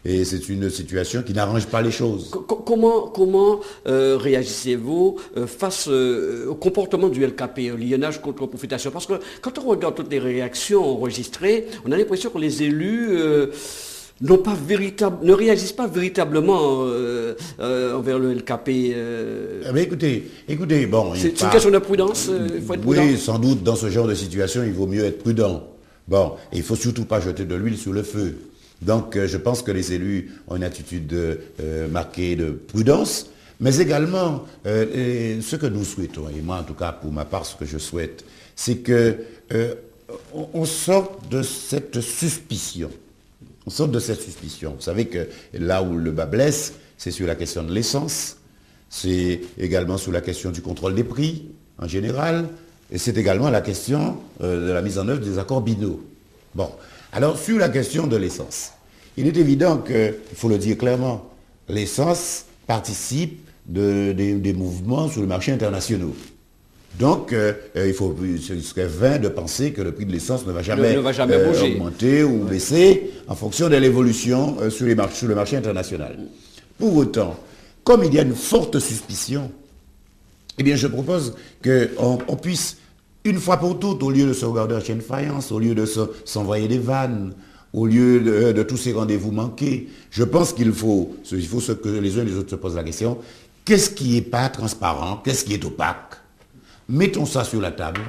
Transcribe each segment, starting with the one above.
Et c'est une situation qui n'arrange pas les choses. Comment réagissez-vous face au comportement du LKP, lionnage contre profitation? Parce que quand on regarde toutes les réactions enregistrées, on a l'impression que les élus ne réagissent pas véritablement envers le LKP. Écoutez, bon... C'est une question de prudence, il faut être prudent. Oui, sans doute, dans ce genre de situation, il vaut mieux être prudent. Bon, il ne faut surtout pas jeter de l'huile sur le feu. Donc, je pense que les élus ont une attitude marquée de prudence, mais également, ce que nous souhaitons, et moi, en tout cas, pour ma part, ce que je souhaite, c'est que on sorte de cette suspicion. On sort de cette suspicion. Vous savez que là où le bas blesse, c'est sur la question de l'essence, c'est également sur la question du contrôle des prix en général, et c'est également la question de la mise en œuvre des accords binaux. Bon, alors sur la question de l'essence, il est évident que, il faut le dire clairement, l'essence participe des mouvements sur le marché international. Donc, ce serait vain de penser que le prix de l'essence ne va jamais augmenter ou baisser en fonction de l'évolution sur le marché international. Pour autant, comme il y a une forte suspicion, eh bien, je propose qu'on puisse, une fois pour toutes, au lieu de se regarder en chaîne de faïence, au lieu de s'envoyer des vannes, au lieu de tous ces rendez-vous manqués, je pense qu'il faut que les uns et les autres se posent la question, qu'est-ce qui n'est pas transparent, qu'est-ce qui est opaque? Mettons ça sur la table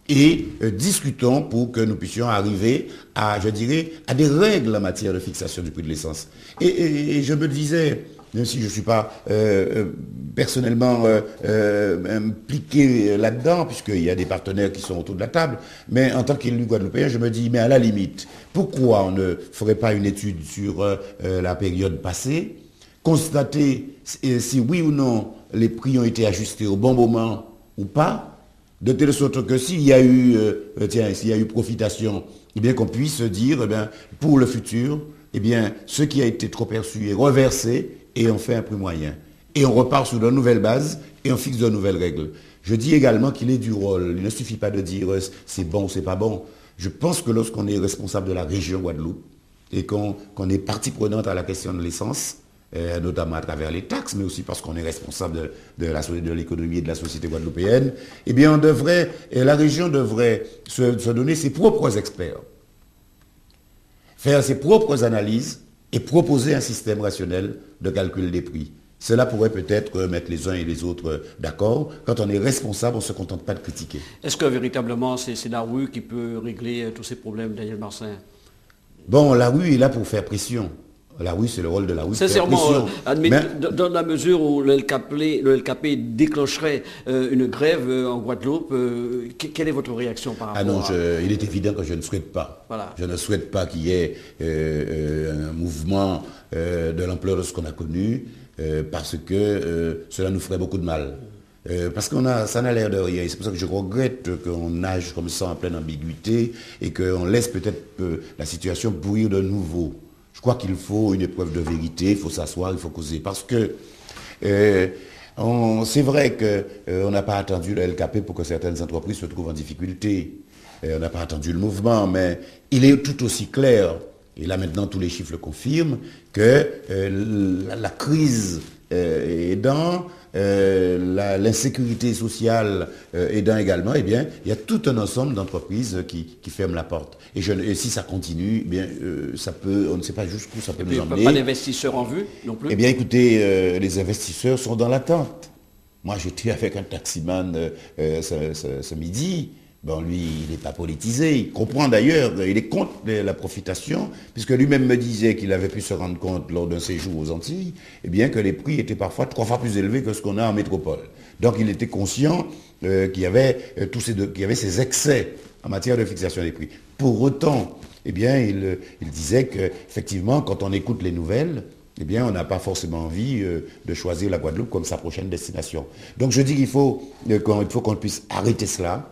et discutons pour que nous puissions arriver à, je dirais, à des règles en matière de fixation du prix de l'essence. Et je me disais, même si je ne suis pas personnellement impliqué là-dedans, puisqu'il y a des partenaires qui sont autour de la table, mais en tant qu'élu guadeloupéen, je me dis, mais à la limite, pourquoi on ne ferait pas une étude sur la période passée, constater si oui ou non les prix ont été ajustés au bon moment ou pas, de telle sorte que s'il y a eu profitation, eh bien qu'on puisse dire, eh bien, pour le futur, eh bien, ce qui a été trop perçu est reversé et on fait un prix moyen. Et on repart sur de nouvelles bases et on fixe de nouvelles règles. Je dis également qu'il est du rôle. Il ne suffit pas de dire c'est bon ou c'est pas bon. Je pense que lorsqu'on est responsable de la région Guadeloupe et qu'on est partie prenante à la question de l'essence, notamment à travers les taxes, mais aussi parce qu'on est responsable de l'économie et de la société guadeloupéenne, eh bien la région devrait se donner ses propres experts, faire ses propres analyses et proposer un système rationnel de calcul des prix. Cela pourrait peut-être mettre les uns et les autres d'accord. Quand on est responsable, on ne se contente pas de critiquer. Est-ce que véritablement c'est la rue qui peut régler tous ces problèmes, Daniel Marsin? Bon, la rue est là pour faire pression. La rue, c'est le rôle de la rue. Sincèrement, dans la mesure où le LKP déclencherait une grève en Guadeloupe, quelle est votre réaction par rapport il est évident que je ne souhaite pas. Voilà. Je ne souhaite pas qu'il y ait un mouvement de l'ampleur de ce qu'on a connu, parce que cela nous ferait beaucoup de mal. Parce ça n'a l'air de rien. C'est pour ça que je regrette qu'on nage comme ça en pleine ambiguïté et qu'on laisse peut-être la situation bouillir de nouveau. Je crois qu'il faut une épreuve de vérité, il faut s'asseoir, il faut causer. Parce que c'est vrai qu'on n'a pas attendu le LKP pour que certaines entreprises se trouvent en difficulté. On n'a pas attendu le mouvement, mais il est tout aussi clair, et là maintenant tous les chiffres le confirment, que la crise aidant, l'insécurité sociale aidant également, eh bien, il y a tout un ensemble d'entreprises qui ferment la porte. Et si ça continue, eh bien, on ne sait pas jusqu'où ça peut nous emmener. Pas d'investisseurs en vue non plus? Eh bien, écoutez, les investisseurs sont dans l'attente. Moi, j'étais avec un taximan ce midi. Bon, lui, il n'est pas politisé. Il comprend d'ailleurs, il est contre la profitation, puisque lui-même me disait qu'il avait pu se rendre compte lors d'un séjour aux Antilles, eh bien, que les prix étaient parfois 3 fois plus élevés que ce qu'on a en métropole. Donc, il était conscient qu'il y avait ces excès en matière de fixation des prix. Pour autant, eh bien, il disait qu'effectivement, quand on écoute les nouvelles, eh bien, on n'a pas forcément envie de choisir la Guadeloupe comme sa prochaine destination. Donc, je dis qu'il faut qu'on puisse arrêter cela,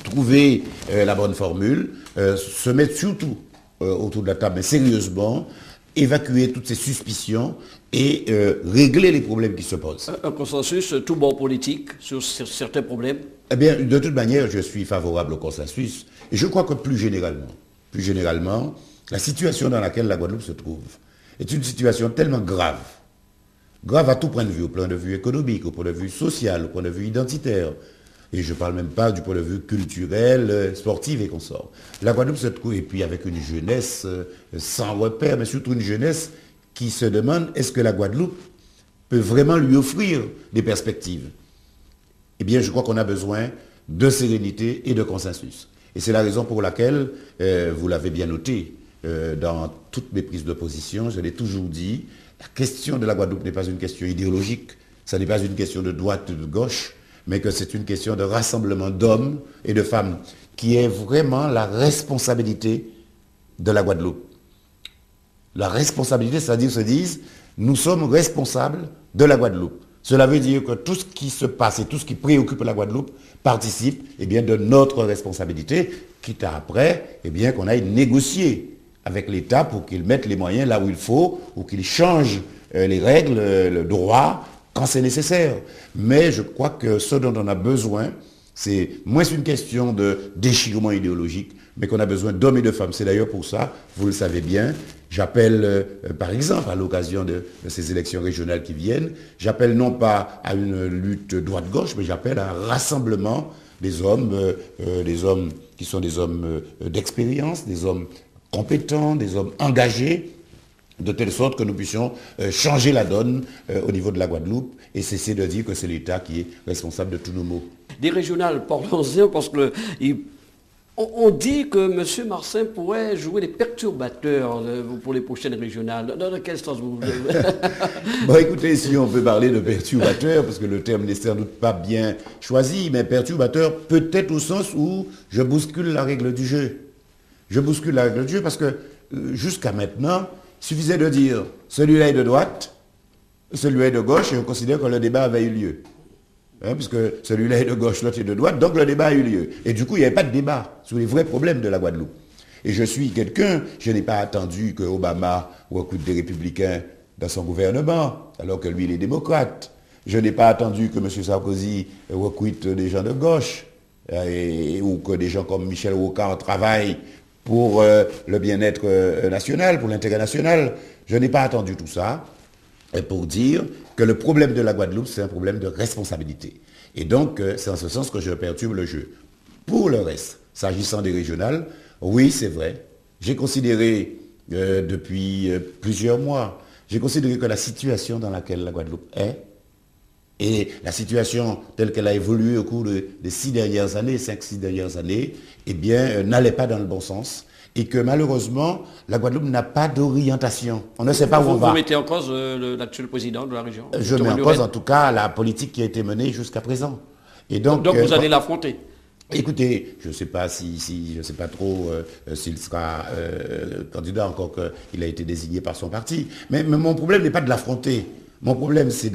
trouver la bonne formule, se mettre surtout autour de la table, mais sérieusement, évacuer toutes ces suspicions et régler les problèmes qui se posent. Un consensus, tout bord politique, sur certains problèmes? Eh bien, de toute manière, je suis favorable au consensus. Et je crois que plus généralement, la situation dans laquelle la Guadeloupe se trouve, est une situation tellement grave. Grave à tout point de vue, au point de vue économique, au point de vue social, au point de vue identitaire. Et je ne parle même pas du point de vue culturel, sportif et consorts. La Guadeloupe se trouve, et puis avec une jeunesse sans repère, mais surtout une jeunesse qui se demande est-ce que la Guadeloupe peut vraiment lui offrir des perspectives. Eh bien, je crois qu'on a besoin de sérénité et de consensus. Et c'est la raison pour laquelle, vous l'avez bien noté, dans toutes mes prises de position, je l'ai toujours dit, la question de la Guadeloupe n'est pas une question idéologique, ça n'est pas une question de droite ou de gauche, mais que c'est une question de rassemblement d'hommes et de femmes, qui est vraiment la responsabilité de la Guadeloupe. La responsabilité, c'est-à-dire se disent, nous sommes responsables de la Guadeloupe. Cela veut dire que tout ce qui se passe et tout ce qui préoccupe la Guadeloupe participe de notre responsabilité, quitte à après qu'on aille négocier avec l'État pour qu'il mette les moyens là où il faut, ou qu'il change les règles, le droit, quand c'est nécessaire. Mais je crois que ce dont on a besoin, c'est moins une question de déchirement idéologique, mais qu'on a besoin d'hommes et de femmes. C'est d'ailleurs pour ça, vous le savez bien, j'appelle, par exemple, à l'occasion de ces élections régionales qui viennent, j'appelle non pas à une lutte droite-gauche, mais j'appelle à un rassemblement des hommes qui sont des hommes d'expérience, des hommes compétents, des hommes engagés, de telle sorte que nous puissions changer la donne au niveau de la Guadeloupe et cesser de dire que c'est l'État qui est responsable de tous nos maux. Des régionales, parlons-en, parce que on dit que M. Marsin pourrait jouer des perturbateurs pour les prochaines régionales. Dans quel sens vous voulez? Bon, écoutez, si on peut parler de perturbateur, parce que le terme n'est sans doute pas bien choisi, mais perturbateur peut-être au sens où je bouscule la règle du jeu. Je bouscule la règle du jeu parce que jusqu'à maintenant, il suffisait de dire celui-là est de droite, celui-là est de gauche, et on considère que le débat avait eu lieu. Puisque celui-là est de gauche, l'autre est de droite, donc le débat a eu lieu. Et du coup, il n'y avait pas de débat sur les vrais problèmes de la Guadeloupe. Et je suis quelqu'un, je n'ai pas attendu que Obama recrute des républicains dans son gouvernement, alors que lui, il est démocrate. Je n'ai pas attendu que M. Sarkozy recrute des gens de gauche, ou que des gens comme Michel Rocard travaillent pour le bien-être national, pour l'intérêt national. Je n'ai pas attendu tout ça pour dire que le problème de la Guadeloupe, c'est un problème de responsabilité. Et donc, c'est en ce sens que je perturbe le jeu. Pour le reste, s'agissant des régionales, oui, c'est vrai. J'ai considéré, depuis plusieurs mois, j'ai considéré que la situation dans laquelle la Guadeloupe est, et la situation telle qu'elle a évolué au cours des 6 dernières années, 5-6 dernières années, n'allait pas dans le bon sens. Et que malheureusement, la Guadeloupe n'a pas d'orientation. On ne sait pas où on va. Vous mettez en cause l'actuel président de la région? Je mets en cause en tout cas la politique qui a été menée jusqu'à présent. Et donc vous allez l'affronter? Écoutez, je ne sais pas je sais pas trop s'il sera candidat, encore qu'il a été désigné par son parti. Mais mon problème n'est pas de l'affronter. Mon problème, c'est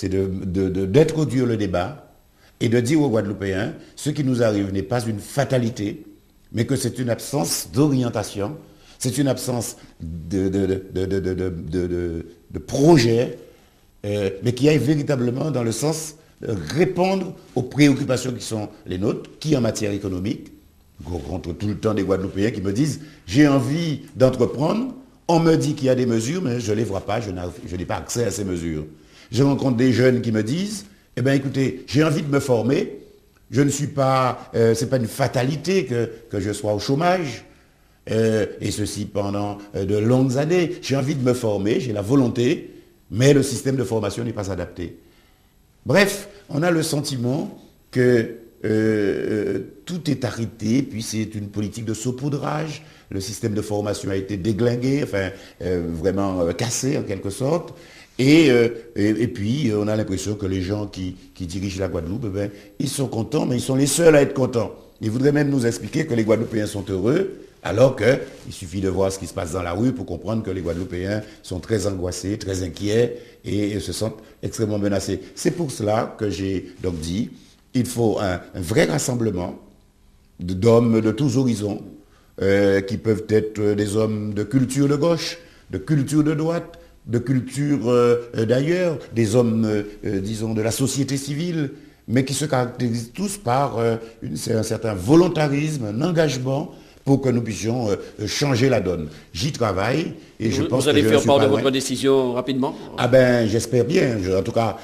d'introduire le débat et de dire aux Guadeloupéens, ce qui nous arrive n'est pas une fatalité, mais que c'est une absence d'orientation, c'est une absence de projet, mais qui aille véritablement dans le sens de répondre aux préoccupations qui sont les nôtres, qui en matière économique, je rencontre tout le temps des Guadeloupéens qui me disent « j'ai envie d'entreprendre ». On me dit qu'il y a des mesures, mais je ne les vois pas, je n'ai pas accès à ces mesures. Je rencontre des jeunes qui me disent, écoutez, j'ai envie de me former, je ne suis pas, c'est pas une fatalité que je sois au chômage, et ceci pendant de longues années. J'ai envie de me former, j'ai la volonté, mais le système de formation n'est pas adapté. Bref, on a le sentiment que tout est arrêté, puis c'est une politique de saupoudrage. Le système de formation a été déglingué, vraiment cassé en quelque sorte. Et puis, on a l'impression que les gens qui dirigent la Guadeloupe, ils sont contents, mais ils sont les seuls à être contents. Ils voudraient même nous expliquer que les Guadeloupéens sont heureux, alors qu'il suffit de voir ce qui se passe dans la rue pour comprendre que les Guadeloupéens sont très angoissés, très inquiets et se sentent extrêmement menacés. C'est pour cela que j'ai donc dit, il faut un vrai rassemblement d'hommes de tous horizons, qui peuvent être des hommes de culture de gauche, de culture de droite, de culture d'ailleurs, des hommes, disons, de la société civile, mais qui se caractérisent tous par un certain volontarisme, un engagement pour que nous puissions changer la donne. J'y travaille et je pense vous allez que je faire ne suis part pas de loin. votre décision rapidement? Ah ben, j'espère bien. En tout cas,